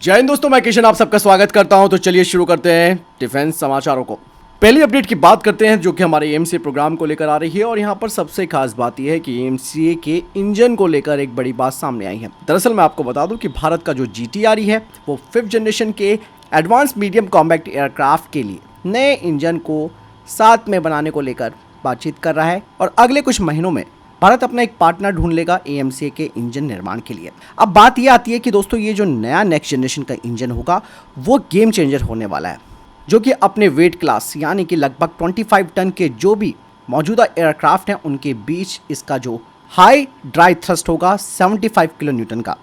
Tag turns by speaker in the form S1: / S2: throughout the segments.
S1: जय हिंद दोस्तों, मैं किशन आप सबका स्वागत करता हूं। तो चलिए शुरू करते हैं डिफेंस समाचारों को। पहली अपडेट की बात करते हैं जो कि हमारे एएमसीए प्रोग्राम को लेकर आ रही है। और यहां पर सबसे खास बात यह है कि एएमसीए के इंजन को लेकर एक बड़ी बात सामने आई है। दरअसल मैं आपको बता दूं कि भारत का जो GTRE है वो 5th जनरेशन के एडवांस मीडियम कॉम्बैक्ट एयरक्राफ्ट के लिए नए इंजन को साथ में बनाने को लेकर बातचीत कर रहा है। और अगले कुछ महीनों में भारत अपना एक पार्टनर ढूंढ लेगा एएमसीए के इंजन निर्माण के लिए। अब बात यह आती है कि दोस्तों ये जो नया नेक्स्ट जनरेशन का इंजन होगा वो गेम चेंजर होने वाला है, जो कि अपने वेट क्लास यानी कि लगभग 25 टन के जो भी मौजूदा एयरक्राफ्ट हैं उनके बीच इसका जो हाई ड्राई थ्रस्ट होगा 75 किलो न्यूटन का।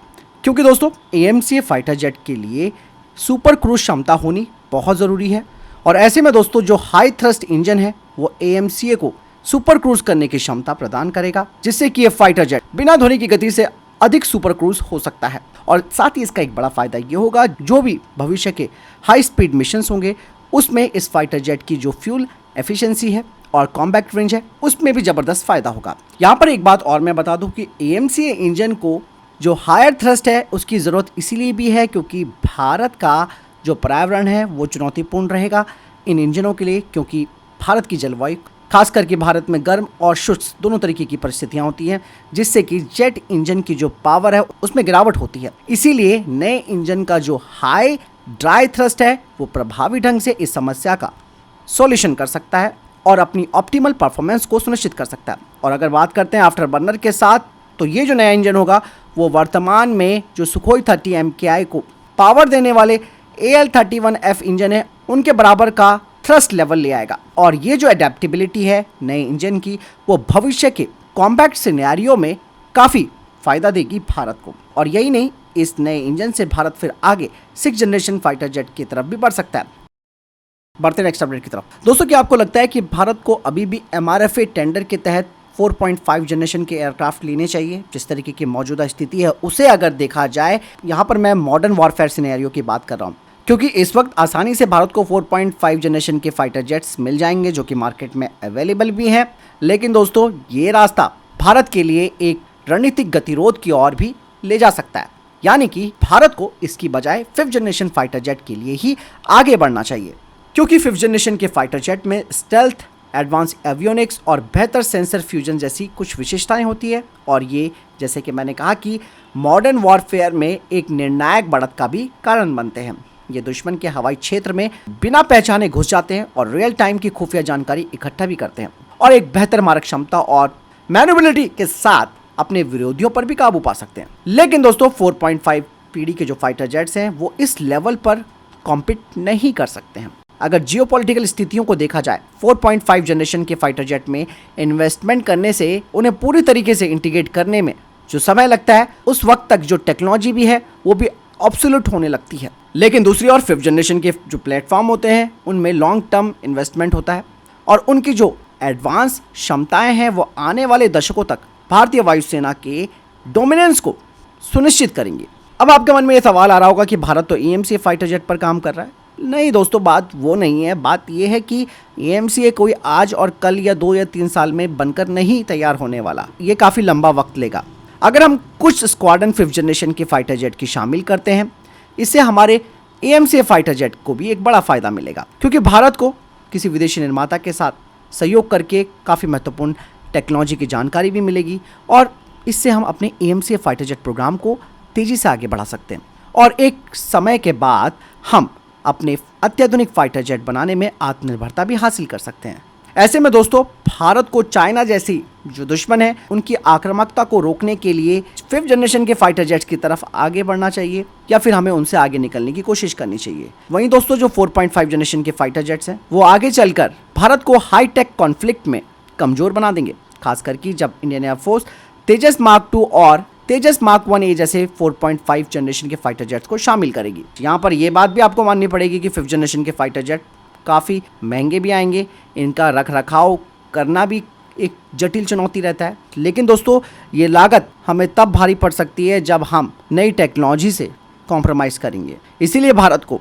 S1: क्योंकि दोस्तों एएमसीए फाइटर जेट के लिए सुपर क्रूज क्षमता होनी बहुत ज़रूरी है। और ऐसे में दोस्तों जो हाई थ्रस्ट इंजन है वो एएमसीए को सुपर क्रूज करने की क्षमता प्रदान करेगा, जिससे कि ये फाइटर जेट बिना ध्वनि की गति से अधिक सुपर क्रूज हो सकता है। और साथ ही इसका एक बड़ा फायदा ये होगा, जो भी भविष्य के हाई स्पीड मिशंस होंगे उसमें इस फाइटर जेट की जो फ्यूल एफिशिएंसी है और कॉम्बैक्ट रेंज है उसमें भी ज़बरदस्त फायदा होगा। यहाँ पर एक बात और मैं बता दूँ कि एएमसीए इंजन को जो हायर थ्रस्ट है उसकी ज़रूरत इसीलिए भी है क्योंकि भारत का जो पर्यावरण है वो चुनौतीपूर्ण रहेगा इन इंजनों के लिए, क्योंकि भारत की जलवायु खास करके भारत में गर्म और शुष्क दोनों तरीके की परिस्थितियां होती हैं, जिससे कि जेट इंजन की जो पावर है उसमें गिरावट होती है। इसीलिए नए इंजन का जो हाई ड्राई थ्रस्ट है वो प्रभावी ढंग से इस समस्या का सॉल्यूशन कर सकता है और अपनी ऑप्टिमल परफॉर्मेंस को सुनिश्चित कर सकता है। और अगर बात करते हैं आफ्टर बर्नर के साथ, तो ये जो नया इंजन होगा वो वर्तमान में जो सुखोई 30 MKI को पावर देने वाले AL-31F इंजन है उनके बराबर का थ्रस्ट लेवल ले आएगा। और ये जो एडेप्टेबिलिटी है नए इंजन की वो भविष्य के कॉम्बैक्ट सिनेरियो में काफ़ी फायदा देगी भारत को। और यही नहीं, इस नए इंजन से भारत फिर आगे 6th जनरेशन फाइटर जेट की तरफ भी बढ़ सकता है। बढ़ते नेक्स्ट अपडेट की तरफ। दोस्तों क्या आपको लगता है कि भारत को अभी भी MRFA टेंडर के तहत 4.5 जनरेशन के एयरक्राफ्ट लेने चाहिए? जिस तरीके की मौजूदा स्थिति है उसे अगर देखा जाए, यहाँ पर मैं मॉडर्न वॉरफेयर सिनेरियो की बात कर रहा हूँ, क्योंकि इस वक्त आसानी से भारत को 4.5 जनरेशन के फाइटर जेट्स मिल जाएंगे जो कि मार्केट में अवेलेबल भी हैं। लेकिन दोस्तों ये रास्ता भारत के लिए एक रणनीतिक गतिरोध की ओर भी ले जा सकता है, यानी कि भारत को इसकी बजाय 5th जनरेशन फाइटर जेट के लिए ही आगे बढ़ना चाहिए, क्योंकि 5th जनरेशन के फाइटर जेट में स्टेल्थ, एडवांस एवियोनिक्स और बेहतर सेंसर फ्यूजन जैसी कुछ विशेषताएं होती है। और ये जैसे कि मैंने कहा कि मॉडर्न वॉरफेयर में एक निर्णायक बढ़त का भी कारण बनते हैं। ये दुश्मन के हवाई क्षेत्र में बिना पहचाने घुस जाते हैं और रियल टाइम की खुफिया जानकारी इकट्ठा भी करते हैं और एक बेहतर मारक क्षमता और मैन्युअबिलिटी के साथ अपने विरोधियों पर भी काबू पा सकते हैं। लेकिन दोस्तों 4.5 पीढ़ी के जो फाइटर जेट्स हैं वो इस लेवल पर कॉम्पीट नहीं कर सकते हैं। अगर जियोपॉलिटिकल स्थितियों को देखा जाए, 4.5 जनरेशन के फाइटर जेट में इन्वेस्टमेंट करने से उन्हें पूरी तरीके से इंटीग्रेट करने में जो समय लगता है उस वक्त तक जो टेक्नोलॉजी भी है वो भी ऑब्सोल्यूट होने लगती है। लेकिन दूसरी ओर 5th जनरेशन के जो प्लेटफॉर्म होते हैं उनमें लॉन्ग टर्म इन्वेस्टमेंट होता है और उनकी जो एडवांस क्षमताएं हैं वो आने वाले दशकों तक भारतीय वायुसेना के डोमिनेंस को सुनिश्चित करेंगे। अब आपके मन में ये सवाल आ रहा होगा कि भारत तो एएमसीए फाइटर जेट पर काम कर रहा है। नहीं दोस्तों, बात वो नहीं है। बात ये है कि एएमसीए कोई आज और कल या 2 या 3 साल में बनकर नहीं तैयार होने वाला, ये काफ़ी लंबा वक्त लेगा। अगर हम कुछ स्क्वाड्रन 5th जनरेशन के फाइटर जेट की शामिल करते हैं, इससे हमारे एएमसीए फाइटर जेट को भी एक बड़ा फ़ायदा मिलेगा, क्योंकि भारत को किसी विदेशी निर्माता के साथ सहयोग करके काफ़ी महत्वपूर्ण टेक्नोलॉजी की जानकारी भी मिलेगी और इससे हम अपने एएमसीए फाइटर जेट प्रोग्राम को तेज़ी से आगे बढ़ा सकते हैं और एक समय के बाद हम अपने अत्याधुनिक फाइटर जेट बनाने में आत्मनिर्भरता भी हासिल कर सकते हैं। ऐसे में दोस्तों भारत को चाइना जैसी जो दुश्मन है उनकी आक्रामकता को रोकने के लिए 5th जनरेशन के फाइटर जेट्स की तरफ आगे बढ़ना चाहिए या फिर हमें उनसे आगे निकलने की कोशिश करनी चाहिए। वहीं दोस्तों जो 4.5 जनरेशन के फाइटर जेट्स हैं वो आगे चलकर भारत को हाई टेक कॉन्फ्लिक्ट में कमजोर बना देंगे, खास करके जब इंडियन एयरफोर्स तेजस मार्क 2 और तेजस मार्क 1A जैसे 4.5 जनरेशन के फाइटर जेट्स को शामिल करेगी। यहाँ पर यह बात भी आपको माननी पड़ेगी कि 5th जनरेशन के फाइटर जेट काफ़ी महंगे भी आएंगे, इनका रख रखाव करना भी एक जटिल चुनौती रहता है। लेकिन दोस्तों ये लागत हमें तब भारी पड़ सकती है जब हम नई टेक्नोलॉजी से कॉम्प्रोमाइज़ करेंगे। इसीलिए भारत को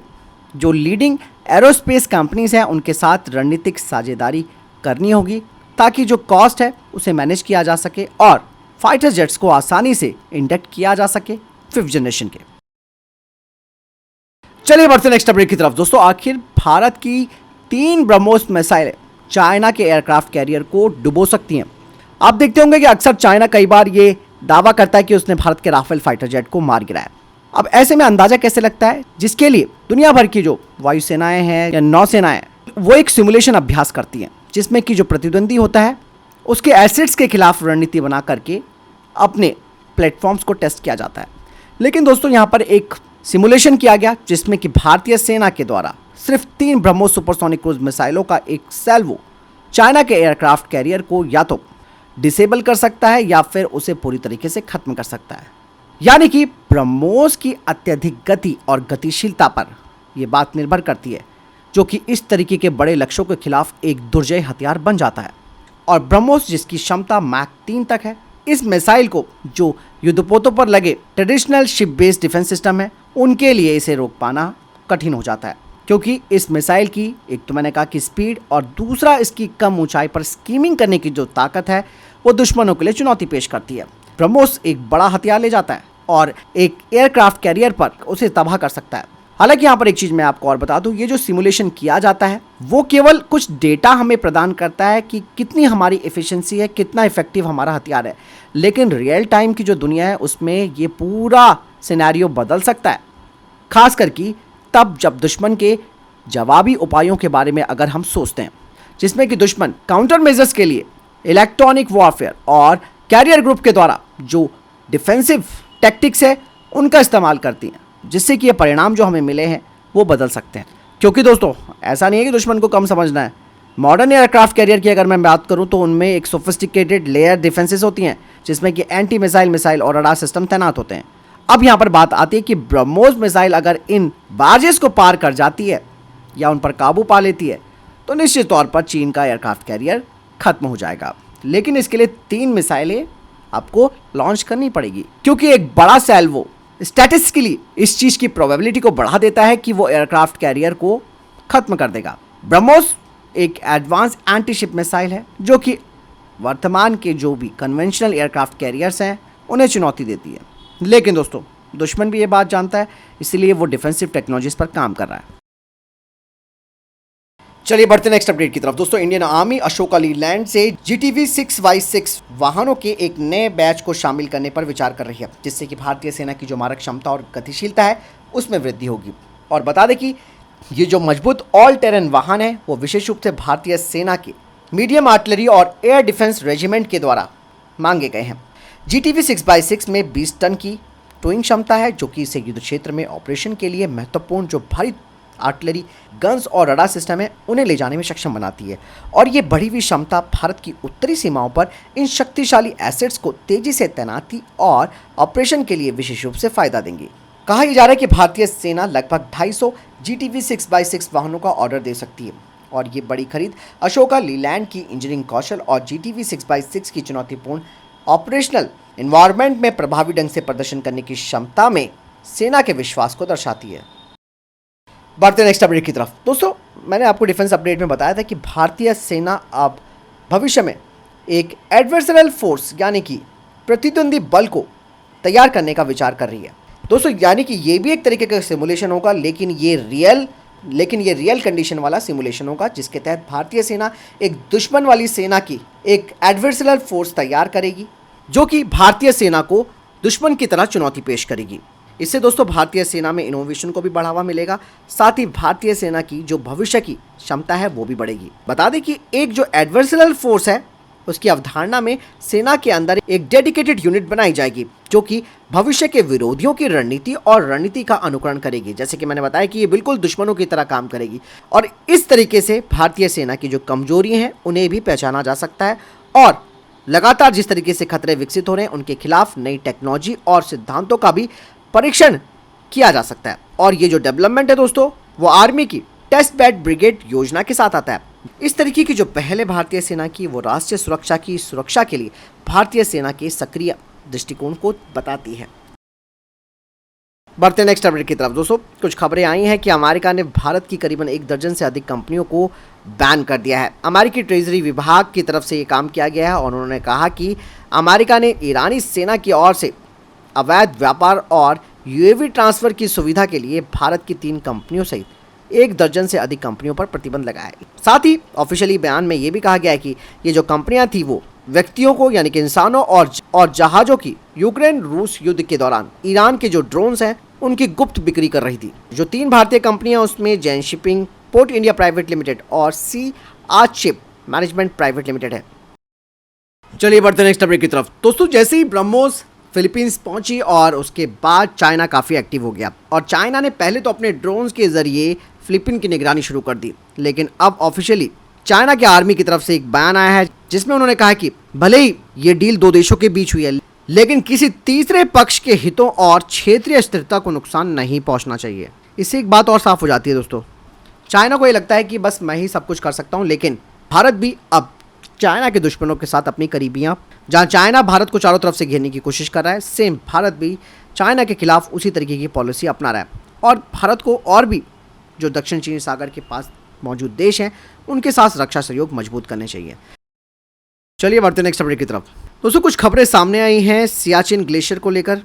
S1: जो लीडिंग एरोस्पेस कंपनीज हैं उनके साथ रणनीतिक साझेदारी करनी होगी ताकि जो कॉस्ट है उसे मैनेज किया जा सके और फाइटर जेट्स को आसानी से इंडक्ट किया जा सके 5th जनरेशन के। चलिए बढ़ते नेक्स्ट अपडेट की तरफ। दोस्तों आखिर भारत की 3 ब्रह्मोस मिसाइलें चाइना के एयरक्राफ्ट कैरियर को डुबो सकती हैं। आप देखते होंगे कि अक्सर चाइना कई बार ये दावा करता है कि उसने भारत के राफेल फाइटर जेट को मार गिराया। अब ऐसे में अंदाजा कैसे लगता है, जिसके लिए दुनिया भर की जो वायुसेनाएं हैं या नौसेनाएं वो एक सिमुलेशन अभ्यास करती हैं, जिसमें कि जो प्रतिद्वंदी होता है उसके एसेट्स के खिलाफ रणनीति बना करके अपने प्लेटफॉर्म्स को टेस्ट किया जाता है। लेकिन दोस्तों यहाँ पर एक सिमुलेशन किया गया जिसमें कि भारतीय सेना के द्वारा सिर्फ 3 ब्रह्मोस सुपरसोनिक क्रूज मिसाइलों का एक सैल्वो चाइना के एयरक्राफ्ट कैरियर को या तो डिसेबल कर सकता है या फिर उसे पूरी तरीके से खत्म कर सकता है। यानी कि ब्रह्मोस की अत्यधिक गति और गतिशीलता पर यह बात निर्भर करती है, जो कि इस तरीके के बड़े लक्ष्यों के खिलाफ एक दुर्जय हथियार बन जाता है। और ब्रह्मोस जिसकी क्षमता मैक 3 तक है, इस मिसाइल को जो युद्धपोतों पर लगे traditional ship based defence system है उनके लिए इसे रोक पाना कठिन हो जाता है, क्योंकि इस मिसाइल की एक तो मैंने कहा कि स्पीड और दूसरा इसकी कम ऊंचाई पर स्कीमिंग करने की जो ताकत है वो दुश्मनों के लिए चुनौती पेश करती है। ब्रह्मोस एक बड़ा हथियार ले जाता है और एक एयरक्राफ्ट कैरियर पर उसे तबाह कर सकता है। हालांकि यहाँ पर एक चीज़ मैं आपको और बता दूं, ये जो सिमुलेशन किया जाता है वो केवल कुछ डेटा हमें प्रदान करता है कि कितनी हमारी एफिशिएंसी है, कितना इफेक्टिव हमारा हथियार है। लेकिन रियल टाइम की जो दुनिया है उसमें ये पूरा सिनेरियो बदल सकता है, खास करके तब जब दुश्मन के जवाबी उपायों के बारे में अगर हम सोचते हैं, जिसमें कि दुश्मन काउंटर मेजर्स के लिए इलेक्ट्रॉनिक वॉरफेयर और कैरियर ग्रुप के द्वारा जो डिफेंसिव टैक्टिक्स है उनका इस्तेमाल करती हैं, जिससे कि ये परिणाम जो हमें मिले हैं वो बदल सकते हैं। क्योंकि दोस्तों ऐसा नहीं है कि दुश्मन को कम समझना है। मॉडर्न एयरक्राफ्ट कैरियर की अगर मैं बात करूं तो उनमें एक सोफिस्टिकेटेड लेयर डिफेंसेस होती हैं, जिसमें कि एंटी मिसाइल और रडार सिस्टम तैनात होते हैं। अब यहाँ पर बात आती है कि ब्रह्मोस मिसाइल अगर इन बार्जेस को पार कर जाती है या उन पर काबू पा लेती है तो निश्चित तौर पर चीन का एयरक्राफ्ट कैरियर खत्म हो जाएगा। लेकिन इसके लिए 3 मिसाइलें आपको लॉन्च करनी पड़ेगी, क्योंकि एक बड़ा सैल्वो स्टैटिस्टिकली इस चीज़ की प्रोबेबिलिटी को बढ़ा देता है कि वो एयरक्राफ्ट कैरियर को खत्म कर देगा। ब्रह्मोस एक एडवांस एंटी शिप मिसाइल है जो कि वर्तमान के जो भी कन्वेंशनल एयरक्राफ्ट कैरियर्स हैं उन्हें चुनौती देती है। लेकिन दोस्तों दुश्मन भी ये बात जानता है, इसलिए वो डिफेंसिव टेक्नोलॉजीज पर काम कर रहा है। चलिए बढ़ते नेक्स्ट अपडेट की तरफ। दोस्तों इंडियन आर्मी अशोका लीलैंड से GTV 6x6 वाहनों के एक नए बैच को शामिल करने पर विचार कर रही है, जिससे कि भारतीय सेना की जो मारक क्षमता और गतिशीलता है उसमें वृद्धि होगी। और बता दें कि ये जो मजबूत ऑल टेरेन वाहन है वो विशेष रूप से भारतीय सेना के मीडियम आर्टिलरी और एयर डिफेंस रेजिमेंट के द्वारा मांगे गए हैं। GTV 6x6 में 20 टन की टोइंग क्षमता है, जो कि इसे युद्ध क्षेत्र में ऑपरेशन के लिए महत्वपूर्ण जो भारी आर्टिलरी गन्स और रडार सिस्टम है उन्हें ले जाने में सक्षम बनाती है। और ये बढ़ी हुई क्षमता भारत की उत्तरी सीमाओं पर इन शक्तिशाली एसेट्स को तेजी से तैनाती और ऑपरेशन के लिए विशेष रूप से फायदा देंगी। कहा जा रहा है कि भारतीय सेना लगभग 250 GTV 6x6 वाहनों का ऑर्डर दे सकती है। और ये बड़ी खरीद अशोका लीलैंड की इंजीनियरिंग कौशल और GTV 6x6 की चुनौतीपूर्ण ऑपरेशनल एनवायरनमेंट में प्रभावी ढंग से प्रदर्शन करने की क्षमता में सेना के विश्वास को दर्शाती है। बढ़ते नेक्स्ट अपडेट की तरफ। दोस्तों मैंने आपको डिफेंस अपडेट में बताया था कि भारतीय सेना अब भविष्य में एक एडवर्सरियल फोर्स यानी कि प्रतिद्वंदी बल को तैयार करने का विचार कर रही है। दोस्तों यानी कि ये भी एक तरीके का सिमुलेशन होगा, लेकिन ये रियल कंडीशन वाला सिमुलेशन होगा, जिसके तहत भारतीय सेना एक दुश्मन वाली सेना की एक एडवर्सरियल फोर्स तैयार करेगी, जो कि भारतीय सेना को दुश्मन की तरह चुनौती पेश करेगी। इससे दोस्तों भारतीय सेना में इनोवेशन को भी बढ़ावा मिलेगा, साथ ही भारतीय सेना की जो भविष्य की क्षमता है वो भी बढ़ेगी। बता दें कि एक जो एडवर्सरियल फोर्स है उसकी अवधारणा में सेना के अंदर एक डेडिकेटेड यूनिट बनाई जाएगी, जो कि भविष्य के विरोधियों की रणनीति और रणनीति का अनुकरण करेगी। जैसे कि मैंने बताया कि ये बिल्कुल दुश्मनों की तरह काम करेगी और इस तरीके से भारतीय सेना की जो कमजोरियां हैं उन्हें भी पहचाना जा सकता है और लगातार जिस तरीके से खतरे विकसित हो रहे हैं उनके खिलाफ नई टेक्नोलॉजी और सिद्धांतों का भी परीक्षण किया जा सकता है। और ये जो डेवलपमेंट है दोस्तों वो आर्मी की टेस्ट बेड ब्रिगेड योजना के साथ आता है। इस तरीके की जो पहले भारतीय सेना की वो राष्ट्रीय सुरक्षा के लिए भारतीय सेना के सक्रिय दृष्टिकोण को बताती है। बढ़ते नेक्स्ट अपडेट की तरफ। दोस्तों कुछ खबरें आई हैं कि अमेरिका ने भारत की करीबन 1 दर्जन से अधिक कंपनियों को बैन कर दिया है। अमेरिकी ट्रेजरी विभाग की तरफ से ये काम किया गया है और उन्होंने कहा कि अमेरिका ने ईरानी सेना की ओर से अवैध व्यापार और
S2: यूएवी ट्रांसफर की सुविधा के लिए भारत की 3 कंपनियों सहित 1 दर्जन से अधिक कंपनियों पर प्रतिबंध लगाया है। साथ ही ऑफिशियली बयान में ये भी कहा गया है कि ये जो कंपनियां थी वो व्यक्तियों को यानी कि इंसानों और जहाजों की यूक्रेन रूस युद्ध के दौरान ईरान के जो ड्रोन्स हैं उनकी गुप्त बिक्री कर रही थी। जो 3 भारतीय कंपनियां उसमें Jain shipping, port India private limited और sea arch ship management private limited है।
S1: चलिए बढ़ते हैं नेक्स्ट अपडेट की तरफ। दोस्तों, जैसे ही ब्रह्मोस फिलीपींस पहुंची और उसके बाद चाइना काफ़ी एक्टिव हो गया और चाइना ने पहले तो अपने ड्रोन्स के जरिए फिलीपीन की निगरानी शुरू कर दी, लेकिन अब ऑफिशियली चाइना की आर्मी की तरफ से एक बयान आया है जिसमें उन्होंने कहा कि भले ही ये डील 2 देशों के बीच हुई है, लेकिन किसी तीसरे पक्ष के हितों और क्षेत्रीय स्थिरता को नुकसान नहीं पहुंचना चाहिए। इससे एक बात और साफ हो जाती है दोस्तों, चाइना को ये लगता है कि बस मैं ही सब कुछ कर सकता हूं, लेकिन भारत भी अब चाइना के दुश्मनों के साथ अपनी करीबियां, जहां चाइना भारत को चारों तरफ से घेरने की कोशिश कर रहा है, सेम भारत भी चाइना के खिलाफ उसी तरीके की पॉलिसी अपना रहा है और भारत को और भी जो दक्षिण चीनी सागर के पास मौजूद देश हैं उनके साथ रक्षा सहयोग मजबूत करने चाहिए। चलिए बढ़ते हैं नेक्स्ट अपडेट की तरफ। दोस्तों, कुछ खबरें सामने आई हैं सियाचिन ग्लेशियर को लेकर,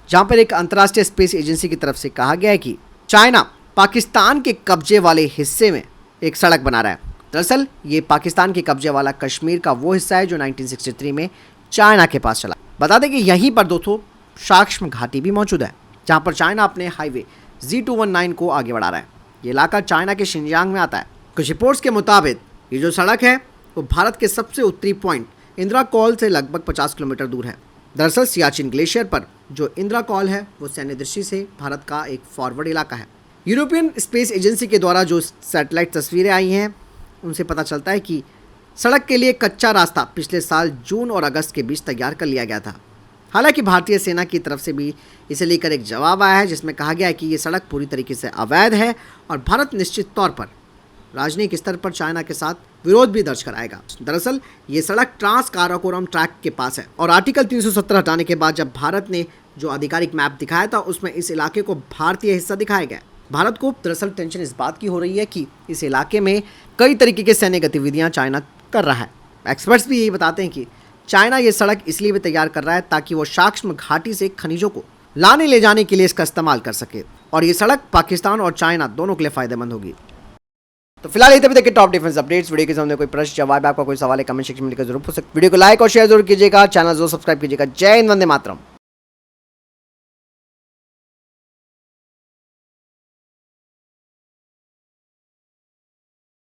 S1: जहां पर एक अंतर्राष्ट्रीय स्पेस एजेंसी की तरफ से कहा गया है कि चाइना पाकिस्तान के कब्जे वाले हिस्से में एक सड़क बना रहा है। दरअसल ये पाकिस्तान के कब्जे वाला कश्मीर का वो हिस्सा है जो 1963 में चाइना के पास चला। बता दें कि यहीं पर दोस्तों शाक्ष्म घाटी भी मौजूद है, जहां पर चाइना अपने हाईवे Z219 को आगे बढ़ा रहा है। ये इलाका चाइना के शिनजियांग में आता है। कुछ रिपोर्ट्स के मुताबिक ये जो सड़क है वो भारत के सबसे उत्तरी पॉइंट इंदिरा कॉल से लगभग 50 किलोमीटर दूर है। दरअसल सियाचिन ग्लेशियर पर जो इंदिरा कॉल है वो सैन्य दृष्टि से भारत का एक फॉरवर्ड इलाका है। यूरोपियन स्पेस एजेंसी के द्वारा जो सैटेलाइट तस्वीरें आई हैं उनसे पता चलता है कि सड़क के लिए कच्चा रास्ता पिछले साल जून और अगस्त के बीच तैयार कर लिया गया था। हालांकि भारतीय सेना की तरफ से भी इसे लेकर एक जवाब आया है जिसमें कहा गया है कि ये सड़क पूरी तरीके से अवैध है और भारत निश्चित तौर पर राजनयिक स्तर पर चाइना के साथ विरोध भी दर्ज कराएगा। दरअसल ये सड़क ट्रांस काराकोरम ट्रैक के पास है और आर्टिकल 370 हटाने के बाद जब भारत ने जो आधिकारिक मैप दिखाया था उसमें इस इलाके को भारतीय हिस्सा दिखाया गया। भारत को दरअसल टेंशन इस बात की हो रही है कि इस इलाके में कई तरीके के सैन्य गतिविधियां चाइना कर रहा है। एक्सपर्ट्स भी यही बताते हैं कि चाइना ये सड़क इसलिए भी तैयार कर रहा है ताकि वो शाक्ष्म घाटी से खनिजों को लाने ले जाने के लिए इसका इस्तेमाल कर सके और ये सड़क पाकिस्तान और चाइना दोनों के लिए फायदेमंद होगी।
S2: तो फिलहाल ये तभी तक के टॉप डिफेंस अपडेट्स। वीडियो के सामने कोई प्रश्न जवाब आपका कोई सवाल है कमेंट सेक्शन में लिखकर जरूर पूछ सकते। वीडियो को लाइक और शेयर जरूर कीजिएगा, चैनल जरूर सब्सक्राइब कीजिएगा। जय हिंद, वंदे मातरम।